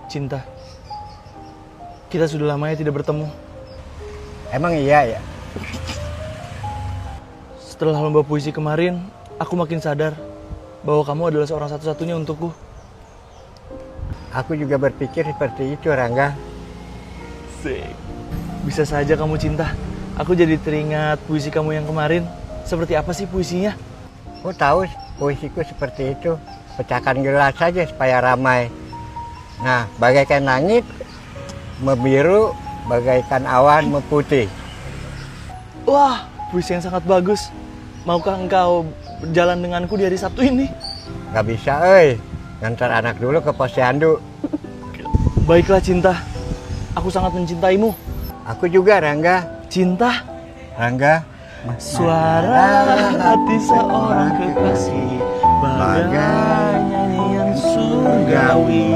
Cinta, kita sudah lamanya tidak bertemu. Emang iya ya? Setelah lomba puisi kemarin, aku makin sadar bahwa kamu adalah seorang satu-satunya untukku. Aku juga berpikir seperti itu, Rangga. Bisa saja kamu cinta. Aku jadi teringat puisi kamu yang kemarin. Seperti apa sih puisinya? Aku tahu puisiku seperti itu. Pecahkan gelas saja supaya ramai. Nah, bagaikan langit membiru, bagaikan awan memutih. Wah, puisi yang sangat bagus. Maukah engkau berjalan denganku di hari Sabtu ini? Gak bisa, ngantar anak dulu ke posyandu. Baiklah cinta, aku sangat mencintaimu. Aku juga, Rangga. Cinta, Rangga. suara hati seorang kekasih, bagai nyanyian surgawi.